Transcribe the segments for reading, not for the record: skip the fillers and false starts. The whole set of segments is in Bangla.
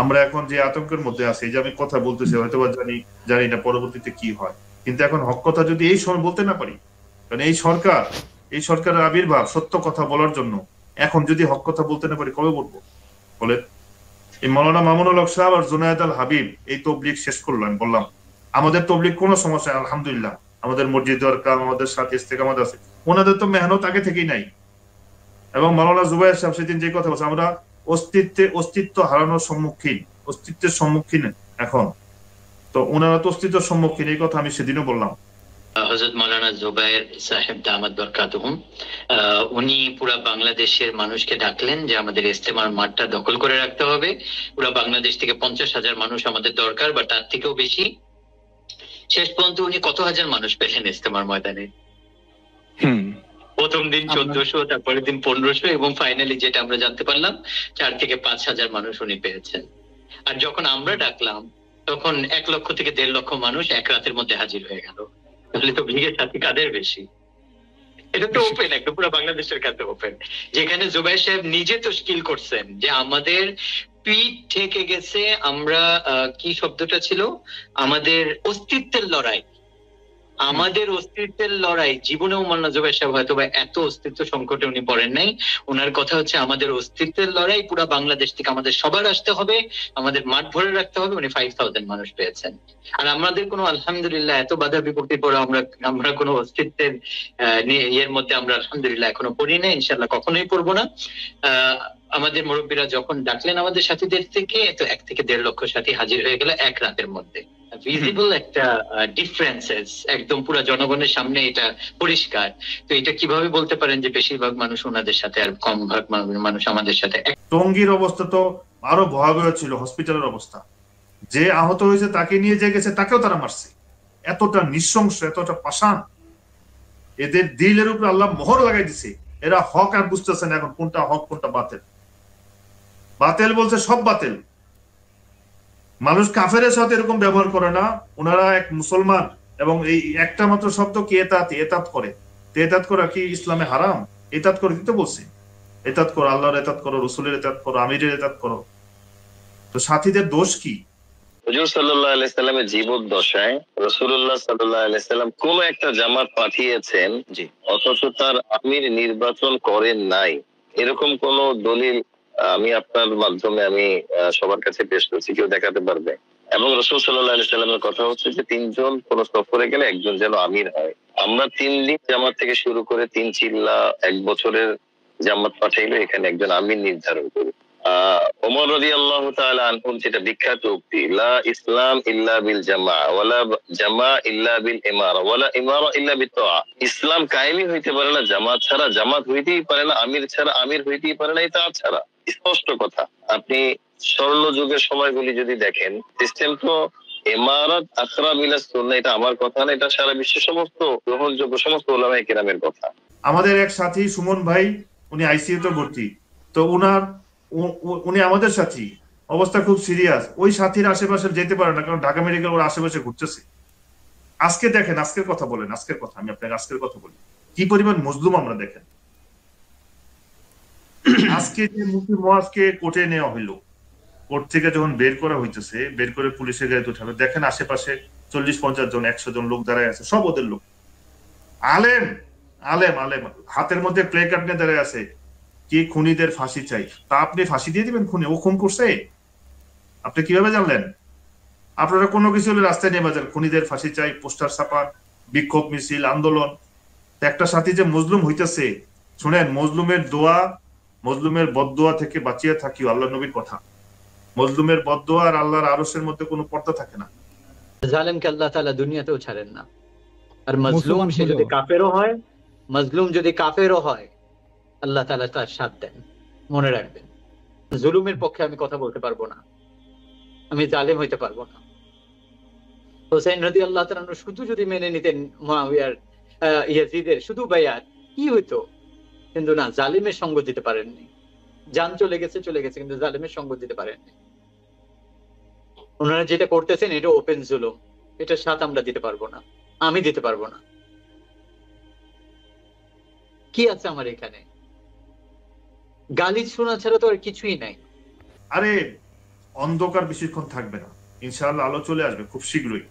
আমরা এখন যে আতঙ্কের মধ্যে আছি, যে আমি কথা বলতেছি হয়তো বা জানি না পরবর্তীতে কি হয়, কিন্তু এখন হক কথা যদি এই সময় বলতে না পারি, কারণ এই সরকারের আবির্ভাব সত্য কথা বলার জন্য, এখন যদি হক কথা বলতে না পারি কবে বলবো বলে? এই মৌলানা মামুনুল হক সাহেব আর জুনায়েদ আল হাবিব এই তবলিগ শেষ করলো, আমি বললাম আমাদের তবলিগ কোনো সমস্যা নেই, আলহামদুলিল্লাহ আমাদের মসজিদের কাম, আমাদের সাথে ইস্তেকামত আছে, ওনাদের তো মেহনত আগে থেকেই নাই। এবং মাওলানা জুবায়ের সাহেব সেদিন যে কথা বলছে, আমরা অস্তিত্ব হারানোর সম্মুখীন, অস্তিত্বের সম্মুখীন এখন, তো ওনারা তো অস্তিত্বের সম্মুখীন, এই কথা আমি সেদিনও বললাম। হযরত মাওলানা জুবায়ের সাহেব দামাত বরকাতুহুম উনি পুরা বাংলাদেশের মানুষকে ডাকলেন যে আমাদের ইজতেমার মাঠটা দখল করে রাখতে হবে, পুরা বাংলাদেশ থেকে 50,000 মানুষ আমাদের দরকার বা তার থেকেও বেশি। শেষ পর্যন্ত উনি কত হাজার মানুষ পেলেন ইজতেমার ময়দানে? প্রথম দিন 1400, তারপরের দিন 1500, এবং ফাইনালি যেটা আমরা জানতে পারলাম 4 থেকে 5,000 মানুষ উনি পেয়েছেন। আর যখন আমরা ডাকলাম তখন 1 লক্ষ থেকে 1.5 লক্ষ মানুষ এক রাতের মধ্যে হাজির হয়ে গেল। তাহলে তো ভিড়ের সাথে কাদের বেশি? এটা তো ওপেন, একদম পুরো বাংলাদেশের কাছে ওপেন, যেখানে জুবাইর সাহেব নিজে তো স্কিল করছেন যে আমাদের পিঠ থেকে গেছে, আমরা কি শব্দটা ছিল, আমাদের অস্তিত্বের লড়াই, আমাদের অস্তিত্বের লড়াই। জীবনেও মাওলানা জুবাইর সাহেব হয়তো বা এত অস্তিত্ব সংকটে উনি পড়েন নাই। ওনার কথা হচ্ছে আমাদের অস্তিত্বের লড়াই, পুরো বাংলাদেশ থেকে আমাদের সবার আসতে হবে, আমাদের মাঠ ভরে রাখতে হবে। উনি 5000 মানুষ পেয়েছেন। আর আমাদের কোনো আলহামদুলিল্লাহ এত বাধা বিপত্তির পরে আমরা কোনো অস্তিত্বের ইয়ের মধ্যে আমরা আলহামদুলিল্লাহ এখনো পড়ি না, ইনশাল্লাহ কখনোই পড়বো না। আমাদের মুরব্বীরা যখন ডাকলেন আমাদের সাথীদের থেকে, তো 1 থেকে 1.5 লক্ষ সাথী হাজির হয়ে গেল এক রাতের মধ্যে। ভিজিবল একটা ডিফারেন্সেস একদম পুরো জনগণের সামনে, এটা পরিষ্কার। তো এটা কিভাবে বলতে পারেন যে বেশিরভাগ মানুষ ওনাদের সাথে আর কম ভাগ মানুষ আমাদের সাথে? টঙ্গীর অবস্থা তো আরো ভয়াবহ ছিল, হসপিটালের অবস্থা, যে আহত হয়েছে তাকে নিয়ে যে গেছে তাকেও তারা মারছে। এতটা নৃশংস, এতটা পাষাণ, এদের দিলের উপরে আল্লাহ মোহর লাগাই দিছে। এরা হক আর বুঝতেছে না এখন কোনটা হক কোনটা বাতিল। বাতিল বলছে সব বাতিল। মানুষ কাফেরের সাথে এরকম ব্যবহার করে না, ওনারা এক মুসলমান, এবং এই একটা মাত্র শব্দ কি এতাত করে। এতাত করা কি ইসলামে হারাম? এতাত করে দিতে বলছে, এতাত করো, আল্লাহর এতাত করো, রসুলের এতাত করো, আমিরের এতাত করো। তো সাথীদের দোষ কি? হুজুর সাল্লাল্লাহু আলাইহি সাল্লামের জীবদ্দশায় রাসূলুল্লাহ সাল্লাল্লাহু আলাইহি সাল্লাম কোন একটা জামাত পাঠিয়েছেন, অথচ তার আমির নির্বাচন করেন নাই, এরকম কোন দলিল আমি আপনার মাধ্যমে আমি সবার কাছে পেশ করছি, কেউ দেখাতে পারবে? এবং রাসূল সাল্লাল্লাহু আলাইহি সাল্লামের কথা হচ্ছে যে 3 জন কোন সফরে গেলে একজন যেন আমির হয়। আমরা 3 দিন জামাত থেকে শুরু করে 3 চিল্লা 1 বছরের জামাত পাঠাইলে এখানে একজন আমির নির্ধারণ করি। ওমর রাদিয়াল্লাহু তাআলা আনহু যেটা বিখ্যাত উক্তি, লা ইসলাম ইল্লা বিল জামা ওয়ালা জামা ইল্লা বিল ইমারা ওয়ালা ইমারা ইল্লা বিত্তাআ। ইসলাম কায়েমই হইতে পারে না জামাত ছাড়া, জামাত হইতেই পারে না আমির ছাড়া, আমির হইতেই পারে না ইতাআত ছাড়া। স্পষ্ট কথা। আপনি স্বর্ণ যুগের সময়গুলি যদি দেখেন, সিস্টেম তো ইমারাত আকরাব ইলা সুন্নাহ, এটা আমার কথা না, এটা সারা বিশ্বের সমস্ত গ্রহণযোগ্য সমস্ত উলামায়ে কেরামের কথা। আমাদের এক সাথী সুমন ভাই, উনি আইসিইউতে ভর্তি, তো উনি আমাদের সাথী, অবস্থা খুব সিরিয়াস। ওই সাথীর আশেপাশে যেতে পারে না, কারণ ঢাকা মেডিকেল ওর আশেপাশে ঘুরতেছে। আজকে দেখেন, আজকের কথা বলেন, আজকের কথা আমি আপনাকে আজকের কথা বলি, কি পরিমাণ মজলুম আমরা দেখেন। আজকে যে মুফতি মুয়াজকে কোর্টে নেওয়া হইলো, কোর্ট থেকে যখন বের করা হইতেছে, বের করে পুলিশের গাড়িতে উঠাবে, দেখেন আশেপাশে 40-50 জন 100 জন লোক দাঁড়ায় আছে, সব ওদের লোক। আলেম আলেম আলেম হাতের মধ্যে প্লে কার্ড নিয়ে দাঁড়ায় আছে, কি খুনিদের ফাঁসি চাই। তা আপনি ফাঁসি দিয়ে দিবেন খুনি? ও খুন করছে, আপনি কিভাবে জানলেন? আপনারা কোনো কিছু হলে রাস্তায় নেমে যান, খুনিদের ফাঁসি চাই, পোস্টার ছাপান, বিক্ষোভ মিছিল, আন্দোলন। একটা সাথী যে মজলুম হইতেছে, শুনেন, মজলুমের দোয়া, মজলুমের বদদোয়া থেকে বাঁচিয়ে থাকিও, আল্লাহ নবীর কথা। মজলুমের বদদোয়া আর আল্লাহর আরশের মধ্যে কোনো পর্দা থাকে না। জালেমকে আল্লাহ তাআলা দুনিয়াতেও ছাড়েন না। আর মজলুম সে যদি কাফেরও হয়, মজলুম যদি কাফেরও হয়, আল্লাহ তাআলা তার সাথ দেন। মনে রাখবেন, জুলুমের পক্ষে আমি কথা বলতে পারবো না, আমি জালেম হইতে পারবো না। হোসেন রাদিয়াল্লাহু তাআলা শুধু যদি মেনে নিতেন মুআবিয়ার ইয়াজিদের শুধু বায়াত, কি হইতো? কিন্তু না, জালিমের সঙ্গ দিতে পারেননি। জান চলে গেছে, কিন্তু জালিমের সঙ্গ দিতে পারেননি। ওনারা যেটা করতেছেন এটা ওপেন জুলুম, এটার সাথ আমরা দিতে পারবো না, আমি দিতে পারবো না। কি আছে আমার এখানে? গালি শোনা ছাড়া তো আর কিছুই নাই। আরে অন্ধকার বেশিক্ষণ থাকবে না, ইনশাআল্লাহ আলো চলে আসবে খুব শীঘ্রই।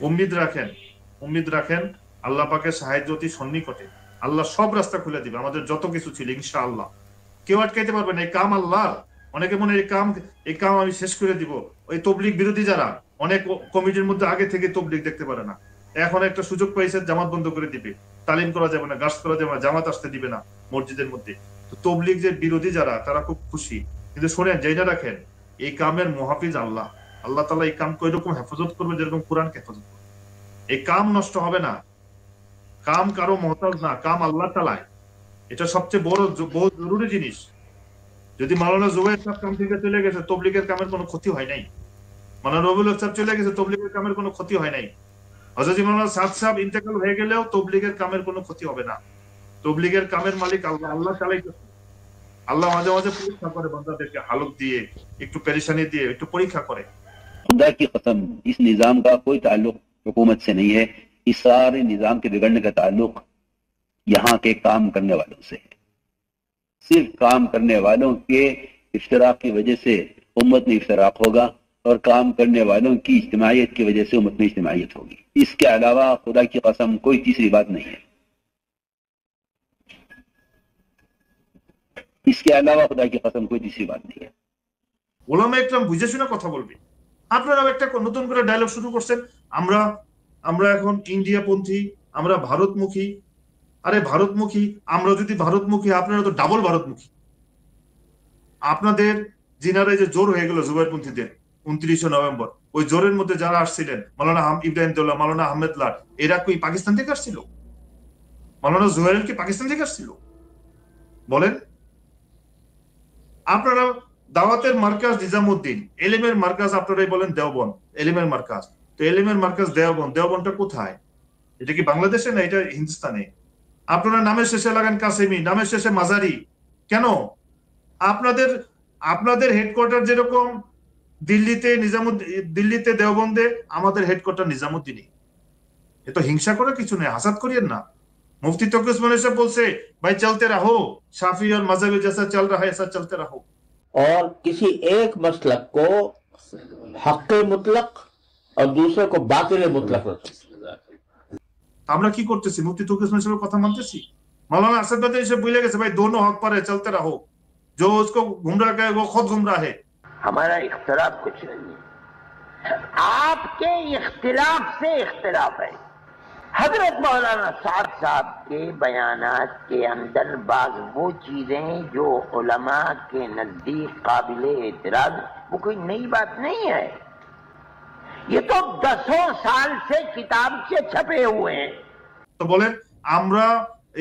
উম্মিদ রাখেন আল্লাহ পাকের সাহায্য অতি সন্নিকটে। আল্লাহ সব রাস্তা খুলে দিবে, আমাদের যত কিছু ছিল ইনশাআল্লাহ কেউ আটকাইতে পারবে না। এই কাম আল্লাহ। অনেকে মনে এই কাম আমি শেষ করে দিব। ওই তবলিগ বিরোধী যারা অনেক কমিটির মধ্যে আগে থেকে তবলিগ দেখতে পারে না, এখন একটা সুযোগ পাইছে জামাত বন্ধ করে দিবে, তালিম করা যাবে না, গাছ করা যাবে না, জামাত আসতে দিবে না মসজিদের মধ্যে। তো তবলিগ যে বিরোধী যারা তারা খুব খুশি, কিন্তু শোনেন জেনে রাখেন এই কামের মুহাফিজ আল্লাহ। আল্লাহ তাআলা এই কামকে ওইরকম হেফাজত করবে যেরকম কোরআনকে হেফাজত করবে। এই কাম নষ্ট হবে না, কাম কারো মহতাজ না, কাম আল্লাহ তাআলাই। এটা সবচেয়ে বড় জরুরি জিনিস। যদি মাওলানা জুবাইর সাহেব কাম থেকে চলে গেছে, তবলিগের কামের কোনো ক্ষতি হয় নাই। মাওলানা রবিউল হক সাহেব চলে গেছে, তবলিগের কামের কোনো ক্ষতি হয় নাই। হযরত মাওলানা সাদ সাহেব ইন্তেকাল হয়ে গেলেও তবলিগের কামের কোনো ক্ষতি হবে না। তবলিগের কামের মালিক আল্লাহ, আল্লাহ তাআলাই। আল্লাহ মাঝে মাঝে পরীক্ষা করে বান্দাদেরকে, হালত দিয়ে, একটু পেরেশানি দিয়ে একটু পরীক্ষা করে। खुदा की कसम इस निजाम का कोई ताल्लुक हुकूमत से नहीं है। इस सारे निजाम के बिगड़ने का ताल्लुक यहाँ के काम करने वालों से है। सिर्फ काम करने वालों के इफ्तराक की वजह से उम्मत में इफ्तराक होगा और काम करने वालों की इज्तिमाइयत की वजह से उम्मत में इज्तिमाइयत होगी। इसके अलावा खुदा की कसम कोई तीसरी बात नहीं है। इसके अलावा खुदा की कसम कोई तीसरी बात नहीं है। ওলামা একরাম বুঝে শুনে কথা বলবে। আপনারা একটা নতুন করে ডায়লগ শুরু করছেন, আমরা এখন ইন্ডিয়াপন্থী, আমরা ভারতমুখী। আরে ভারতমুখী, আমরা যদি ভারতমুখী, আপনারা তো ডাবল ভারতমুখী। আপনাদের জিনারে যে জোর হয়ে গেল জুবাইরপন্থীদের 29 নভেম্বর, ওই জোরের মধ্যে যারা আসছিলেন, মাওলানা ইব্রাহিম দৌলা, মাওলানা আহমেদ লাট, এরা কি পাকিস্তান থেকে আসছিল? মাওলানা জুবাইর কি পাকিস্তান থেকে আসছিল? বলেন। আপনারা দাওয়াতের মার্কাজ নিজামউদ্দিন, এলেমের মার্কাজ আপনারাই বলেন দেওবন্দ, এলেমের মার্কাজ। তো এলেমের মার্কাজ দেওবন্দ, দেওবন্দটা কোথায়? এটা কি বাংলাদেশে না এটা হিন্দুস্তানে? আপনারা নামের শেষে লাগান কাসেমি, নামের শেষে মাজারি। কেন? আপনাদের হেডকোয়ার্টার যেরকম দিল্লিতে দেওবন্দে, আমাদের হেডকোয়ার্টার নিজামউদ্দিনে। এ তো হিংসা করে কিছু নেই, হাসাদ করিয়েন না। मुफ्ती तौकीर उस्मानी साहब बोलते भाई चलते रहो, शाफी और मजहबी जैसा चल रहा है ऐसा चलते रहो। और किसी एक मसलक को हक मुतलक और दूसरे को बातिल मुतलक আমরা কি করতেছি? মুফতি তৌকির উসমানী সাহেবের কথা মানতেছি? मौलाना असद बदरी साहब बोले गए भाई दोनों हक पर है, चलते रहो, जो उसको गुमराह करे वो खुद गुमराह है। हमारा इख्तिलाफ कुछ नहीं है, आपके इख्तिलाफ से इख्तिलाफ है। हजरत मौलाना साद साहब के बयानात के अंदर बाज वो चीजें जो उलमा के नजदीक काबिले एतराज, वो कोई नई बात नहीं है। ये तो 10 साल से किताब से छपे हुए हैं। তো বলেন, আমরা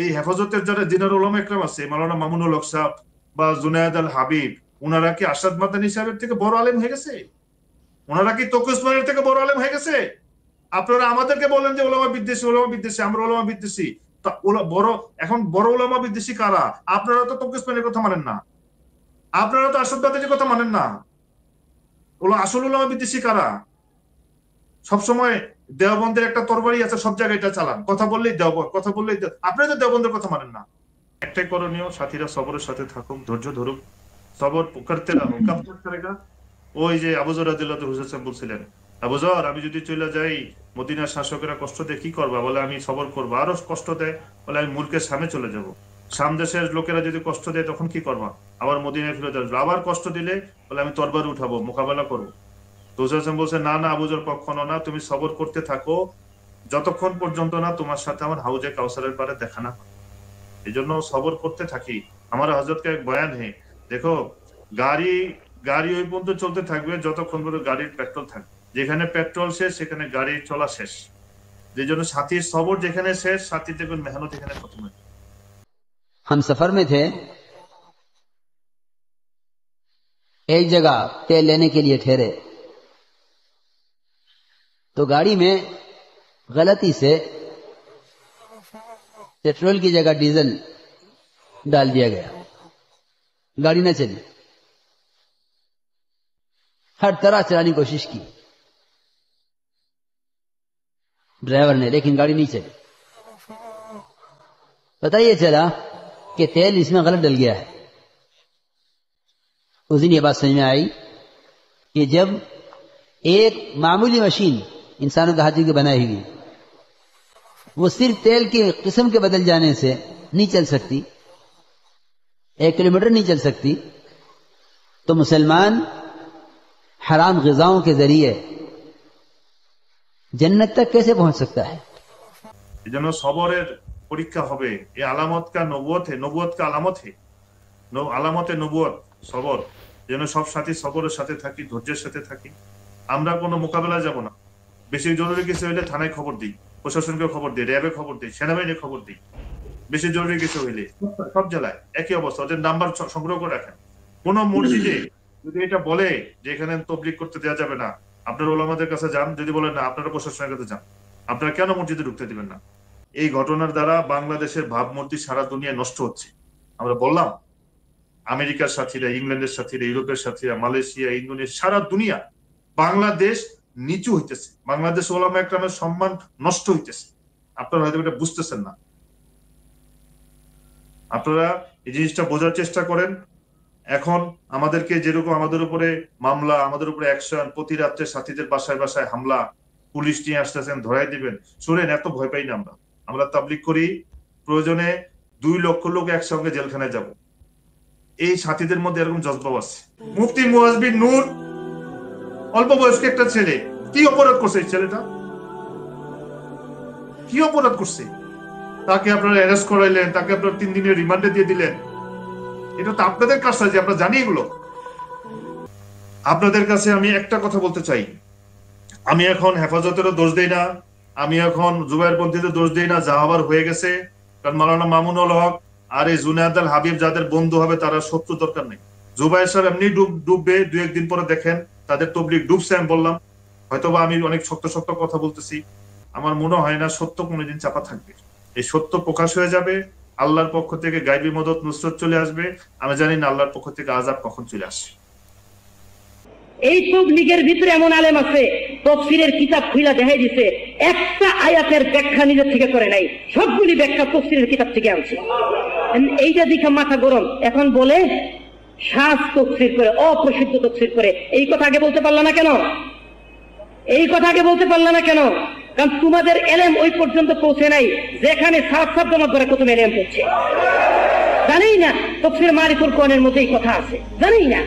এই হেফাজতের যারা জিনার উলামা একরাম আছে, মাওলানা মামুনুল হক সাহেব বা জুনায়েদ আল হাবিব, ওনারা কি আরশাদ মাদানী সাহেবের থেকে বড় আলেম হয়ে গেছে? ওনারা কি তৌকির উসমানীর থেকে বড় আলেম হয়ে গেছে? আপনারা আমাদেরকে বলেন যে ওলামা বিদ্বেষী, আমরা ওলামা বিদ্বেষী। এখন বড় ওলামা বিদ্বেষী কারা? আপনারা তো তৌকির উসমানীর কথা মানেন না, আপনারা তো আরশাদ মাদানীর কথা মানেন না। আসল ওলামা বিদ্বেষী কারা? সবসময় দেওবন্দের একটা তরবারি আছে, সব জায়গায় এটা চালান, কথা বললেই দেওবন্দ, কথা বললেই আপনারা তো দেওবন্দের কথা মানেন না। একটাই করণীয়, সাথীরা সবরের সাথে থাকুক, ধৈর্য ধরুক, সবর করতে রাখুক। কাজ করতে রেখা ওই যে আবু যর রাদিয়াল্লাহু হুজুর বলছিলেন, আবু যর আমি যদি চলে যাই, মদিনার শাসকেরা কষ্ট দেয়, কি করবা? বলে আমি সবর করবো। আরো কষ্ট দেয়, বলে আমি মুলকের সামনে চলে যাব। শাম দেশের লোকেরা যদি কষ্ট দেয় তখন কি করবা? আবার মদিনায় ফিরে যাবো। আবার কষ্ট দিলে বলে আমি তরবারি উঠাবো, মোকাবেলা করবো। তো হুজুর বলছে না না আবু যর, কখনো না, তুমি সবর করতে থাকো যতক্ষণ পর্যন্ত না তোমার সাথে আমার হাউজে কাউসারের পারে দেখা না। এই জন্য সবর করতে থাকি। আমার হযরত का एक बयान है, देखो গাড়ি ওই পর্যন্ত চলতে থাকবে যতক্ষণ পর্যন্ত গাড়ির পেট্রোল থাকবে। যেখানে পেট্রোল শেষ সেখানে গাড়ি চলা শেষ। যে জন্য সাথীর সবর যেখানে শেষ, সাথী দেখবেন মেহনত এখানে খতম হয়। हम सफर में थे, एक जगह तेल लेने के लिए ठहरे, तो गाड़ी में गलती से पेट्रोल की जगह डीजल डाल दिया गया। गाड़ी न चली, हर तरह चलाने की कोशिश की ड्राइवर ने, लेकिन गाड़ी नहीं चली। पता ये चला कि तेल इसमें गलत डल गया है। उस दिन ये बात समझ में आई कि जब एक मामूली मशीन इंसानों के हाथों की बनाई हुई वो सिर्फ तेल की किस्म के बदल जाने से नहीं चल सकती, 1 किलोमीटर नहीं चल सकती, तो मुसलमान हराम ग़िज़ाओं के जरिए जन्नत तक कैसे पहुंच सकता है? এজন্য সবরের পরীক্ষা হবে। এই আলামত কা নবুয়ত হে, নবুয়ত কা আলামত হে, আলামতে নবুয়ত সবর। যেন সব সাথী সবরের সাথে থাকি, ধৈর্যের সাথে থাকি। আমরা কোনো মোকাবেলায় যাব না। বেশি জরুরি কিছু হইলে থানায় খবর দিই, প্রশাসনকে খবর দিই, র্যাবে খবর দিই, সেনাবাহিনী খবর দিই। বেশি জরুরি কিছু হইলে সব জেলায় একই অবস্থা, ওদের নাম্বার সংগ্রহ করে রাখেন। কোন মসজিদে যদি এটা বলে যে এখানে তাবলীগ করতে দেওয়া যাবে না, আপনারা ওলামাদের কাছে যান। যদি বলেন না, আপনারা প্রশাসনের কাছে যান। আপনারা কেন মসজিদে ঢুকতে দিবেন না? এই ঘটনার দ্বারা বাংলাদেশের ভাবমূর্তি সারা দুনিয়া নষ্ট হচ্ছে। আমরা বললাম আমেরিকার সাথীরা, ইংল্যান্ডের সাথীরা, ইউরোপের সাথীরা, মালয়েশিয়া, ইন্দোনেশিয়া, সারা দুনিয়া বাংলাদেশ নিচু হইতেছে, বাংলাদেশ ওলামা একরামের সম্মান নষ্ট হইতেছে। আপনারা হয়তো এটা বুঝতেছেন না। আপনারা এই জিনিসটা বোঝার চেষ্টা করেন। এখন আমাদেরকে যেরকম আমাদের উপরে মামলা, আমাদের উপরে অ্যাকশন, প্রতি রাত্রে সাথীদের বাসায় বাসায় হামলা, পুলিশ নিয়ে আসতেছেন, ধরাই দিবেন, শুনেন এত ভয় পাই না। আমরা তাবলীগ করি, প্রয়োজনে 2 লক্ষ লোক একসঙ্গে জেলখানায় যাব। এই সাথীদের মধ্যে এরকম জজবা আছে। মুফতি মুয়াজ্জবিন নূর অল্প বয়স্ক একটা ছেলে, কি অপরাধ করছে এই ছেলেটা? কি অপরাধ করছে? তাকে আপনারা অ্যারেস্ট করাইলেন, তাকে আপনারা 3 দিনের রিমান্ডে দিয়ে দিলেন। এটা তো আপনাদের কাজ, যে আপনারা জানি এগুলো। আপনাদের কাছে আমি একটা কথা বলতে চাই, আমি এখন হেফাজতেরও দোষ দেই না, আমি এখন জুবাইরপন্থীদের দোষ দেই না, যা হবার হয়ে গেছে। কারণ মাওলানা মামুনুল হক আর এই জুনায়েদ আল হাবিব যাদের বন্ধু হবে তারা শত্রু দরকার নেই। জুবাইর সাহেব এমনি ডুববে, 2-1 দিন পরে দেখেন তাদের তবলিগ ডুবছে। আমি বললাম হয়তোবা আমি অনেক শক্ত শক্ত কথা বলতেছি, আমার মনে হয় না সত্য কোনোদিন চাপা থাকবে। এই সত্য প্রকাশ হয়ে যাবে, আল্লাহর পক্ষ থেকে গায়বী মদত নুসরত চলে আসবে। আমি জানি না আল্লাহর পক্ষ থেকে আযাব কখন চলে আসে। এই তাবলীগের ভিতরে এমন আলেম আছে, তাফসীরের কিতাব খুলে দেখাই দিছে, একটা আয়াতের ব্যাখ্যা নিজের থেকে করে নাই, সবগুলি ব্যাখ্যা তাফসীরের কিতাব থেকে আনছে। এইটা দেখে মাথা গরম। এখন বলে শাজ তাফসীর করে, অপ্রসিদ্ধ তাফসীর করে। এই কথা আগে বলতে পারলা না কেন? এই কথা আগে বলতে পারলা না কেন? কারণ তোমাদের এলেম ওই পর্যন্ত পৌঁছে নাই যেখানে সাত সাত জমা করে কত এলেম পড়ছে। জানেই না তাফসীর মারিফুল কোরআনের মধ্যে এই কথা আছে, জানেই না।